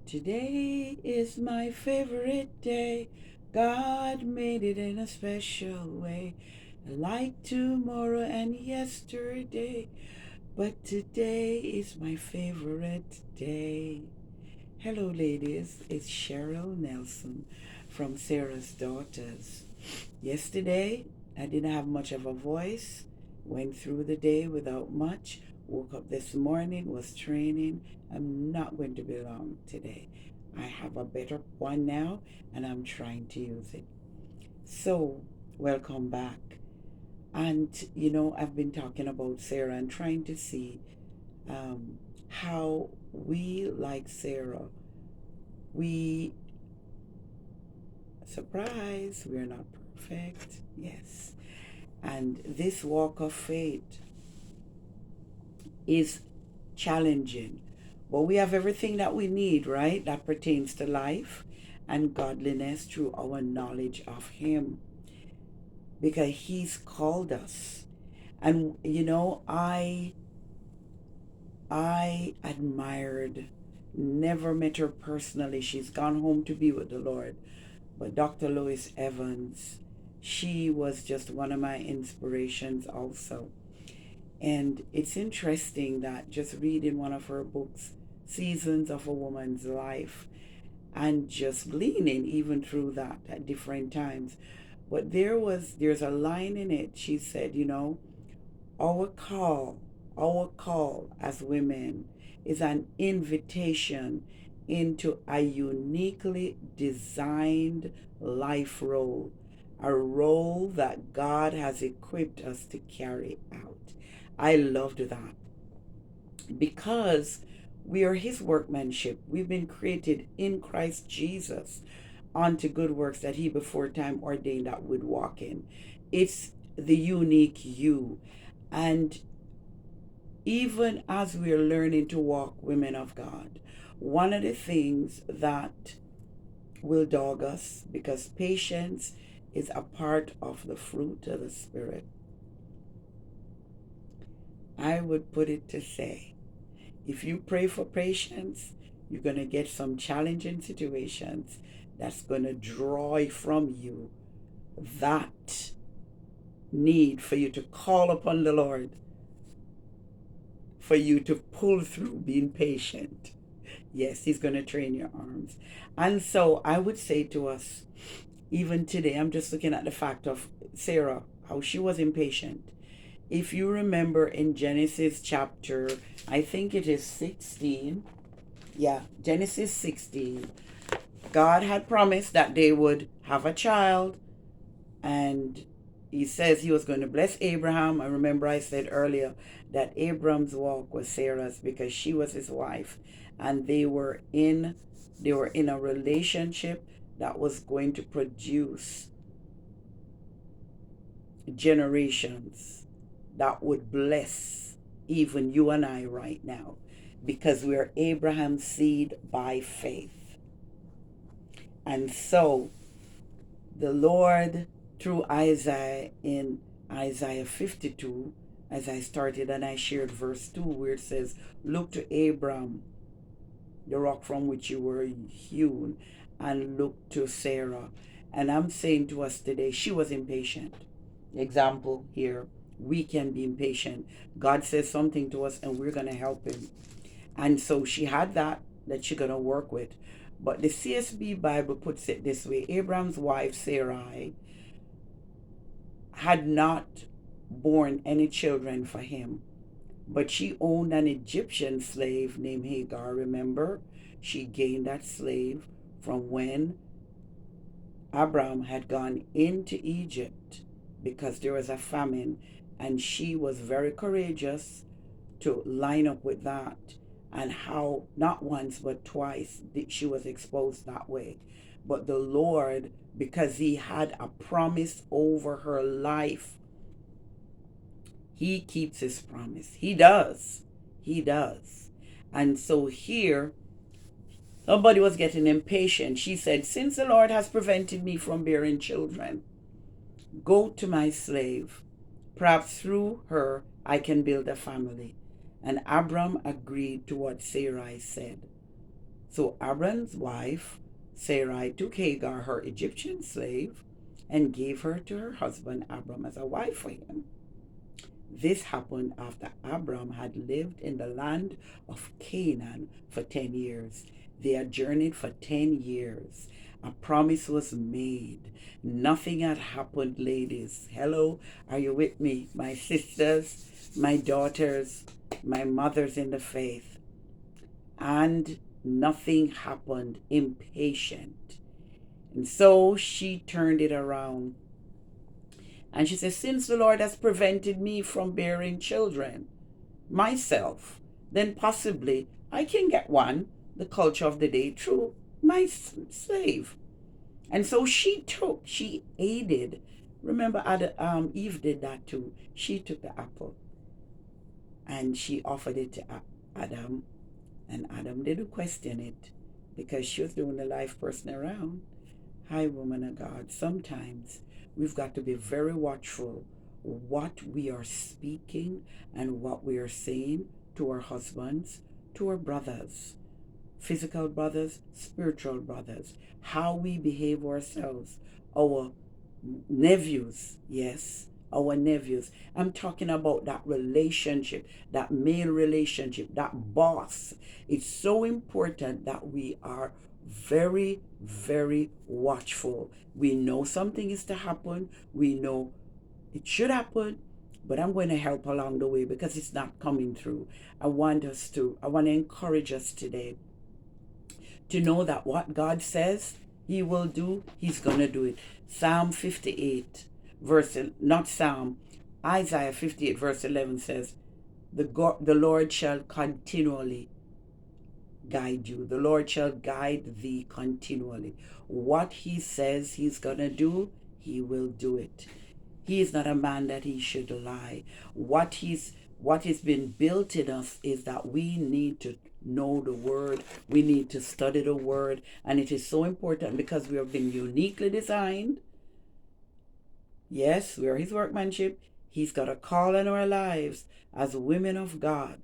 Today is my favorite day. God made it in a special way. Like tomorrow and yesterday. But today is my favorite day. Hello, ladies. It's Cheryl Nelson from Sarah's Daughters. Yesterday, I didn't have much of a voice. Went through the day without much. Woke up this morning, was training. I'm not going to be long today. I have a better one now, and I'm trying to use it. So, welcome back. And, I've been talking about Sarah and trying to see how we, like Sarah, we, surprise, we're not perfect. Yes. And this walk of faith is challenging. But we have everything that we need, right? That pertains to life and godliness through our knowledge of Him. Because He's called us. And I admired, never met her personally. She's gone home to be with the Lord. But Dr. Lois Evans, she was just one of my inspirations also. And it's interesting that just reading one of her books, Seasons of a Woman's Life, and just gleaning even through that at different times. But there's a line in it. She said, our call, our call as women is an invitation into a uniquely designed life role, a role that God has equipped us to carry out. I loved that because we are His workmanship. We've been created in Christ Jesus unto good works that He before time ordained that would walk in. It's the unique you. And even as we are learning to walk, women of God, one of the things that will dog us, because patience is a part of the fruit of the Spirit, I would put it to say, if you pray for patience, you're going to get some challenging situations that's going to draw from you that need for you to call upon the Lord, for you to pull through being patient. Yes, He's going to train your arms. And so I would say to us, even today, I'm just looking at the fact of Sarah, how she was impatient. If you remember in Genesis chapter, I think it is 16. Yeah, Genesis 16. God had promised that they would have a child, and He says He was going to bless Abraham. I remember I said earlier that Abram's walk was Sarah's because she was his wife, and they were in a relationship that was going to produce generations that would bless even you and I right now, because we are Abraham's seed by faith. And so the Lord, through Isaiah, in Isaiah 52, as I started and I shared verse 2, where it says, look to Abram, the rock from which you were hewn, and look to Sarah. And I'm saying to us today, she was impatient. Example here, we can be impatient. God says something to us and we're going to help Him. And so she had that she's going to work with. But the CSB Bible puts it this way: Abraham's wife, Sarai, had not borne any children for him, but she owned an Egyptian slave named Hagar. Remember? She gained that slave from when Abraham had gone into Egypt because there was a famine, and she was very courageous to line up with that, and how not once but twice she was exposed that way. But the Lord, because He had a promise over her life, He keeps His promise. He does. He does. And so here, somebody was getting impatient. She said, since the Lord has prevented me from bearing children, go to my slave. Perhaps through her I can build a family. And Abram agreed to what Sarai said. So Abram's wife, Sarai, took Hagar, her Egyptian slave, and gave her to her husband Abram as a wife for him. This happened after Abram had lived in the land of Canaan for 10 years. They had journeyed for 10 years. A promise was made. Nothing had happened, ladies. Hello, are you with me? My sisters, my daughters, my mothers in the faith. And nothing happened. Impatient. And so she turned it around. And she says, since the Lord has prevented me from bearing children myself, then possibly I can get one, the culture of the day, through my slave. And so she aided. Remember, Eve did that too. She took the apple and she offered it to Adam, and Adam didn't question it because she was the only live person around. Hi, woman of God. Sometimes we've got to be very watchful what we are speaking and what we are saying to our husbands, to our brothers, physical brothers, spiritual brothers, how we behave ourselves, our nephews, yes, our nephews. I'm talking about that relationship, that male relationship, that boss. It's so important that we are very, very watchful. We know something is to happen, we know it should happen, but I'm going to help along the way because it's not coming through. I want to encourage us today to know that what God says he will do, he's going to do it. Psalm 58, not Psalm, Isaiah 58, verse 11 says, the Lord shall continually guide you. The Lord shall guide thee continually. What he says he's going to do, he will do it. He is not a man that he should lie. What has been built in us is that we need to know the word. We need to study the word. And it is so important because we have been uniquely designed. Yes, we are his workmanship. He's got a call in our lives as women of God.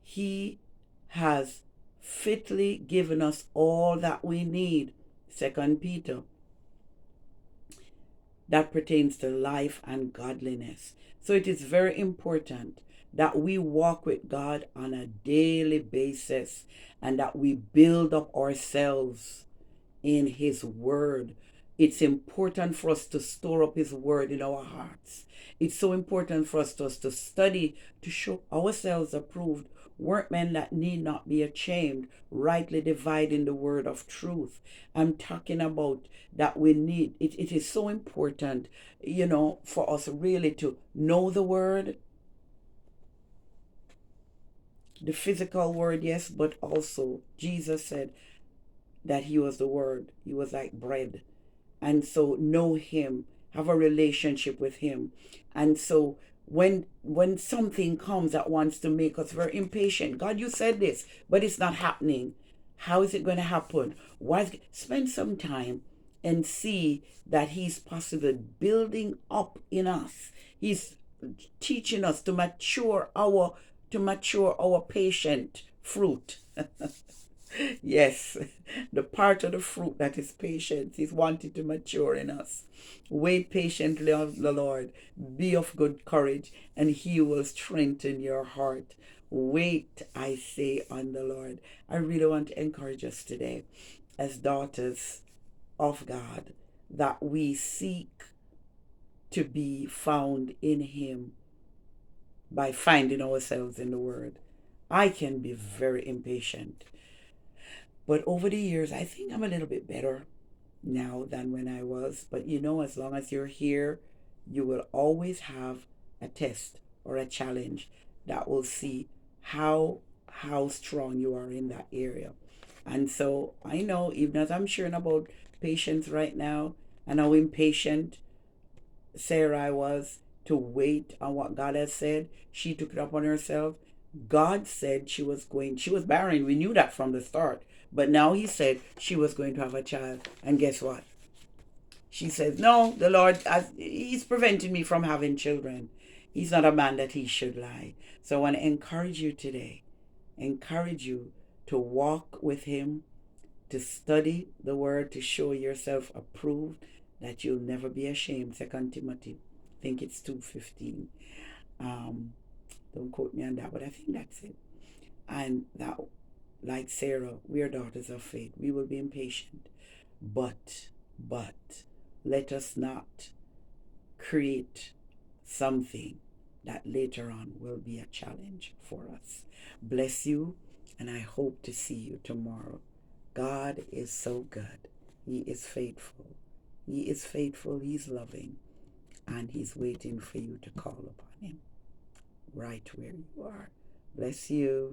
He has fitly given us all that we need. 2 Peter. That pertains to life and godliness. So it is very important that we walk with God on a daily basis and that we build up ourselves in his word. It's important for us to store up his word in our hearts. It's so important for us to study, to show ourselves approved workmen that need not be ashamed, rightly dividing the word of truth. I'm talking about that we need, it is so important, for us really to know the word, the physical word, yes, but also Jesus said that he was the word. He was like bread. And so know him, have a relationship with him. And so when something comes that wants to make us very impatient, God, you said this, but it's not happening. How is it going to happen? Spend some time and see that he's possibly building up in us. He's teaching us to mature our patient fruit. Yes, the part of the fruit that is patience. He's wanting to mature in us. Wait patiently on the Lord. Be of good courage, and he will strengthen your heart. Wait, I say, on the Lord. I really want to encourage us today, as daughters of God, that we seek to be found in him by finding ourselves in the word. I can be very impatient. But over the years, I think I'm a little bit better now than when I was. But as long as you're here, you will always have a test or a challenge that will see how strong you are in that area. And so I know, even as I'm sharing about patience right now and how impatient Sarai was to wait on what God has said, she took it upon herself. God said she was barren. We knew that from the start. But now he said she was going to have a child. And guess what? She says, no, the Lord, he's preventing me from having children. He's not a man that he should lie. So I want to encourage you today. Encourage you to walk with him, to study the word, to show yourself approved, that you'll never be ashamed. 2 Timothy, I think it's 2:15. Um, don't quote me on that, but I think that's it. And that, like Sarah, we are daughters of faith. We will be impatient, but let us not create something that later on will be a challenge for us. Bless you, and I hope to see you tomorrow. God is so good. He is faithful. He is faithful. He's loving. And He's waiting for you to call upon Him right where you are. Bless you.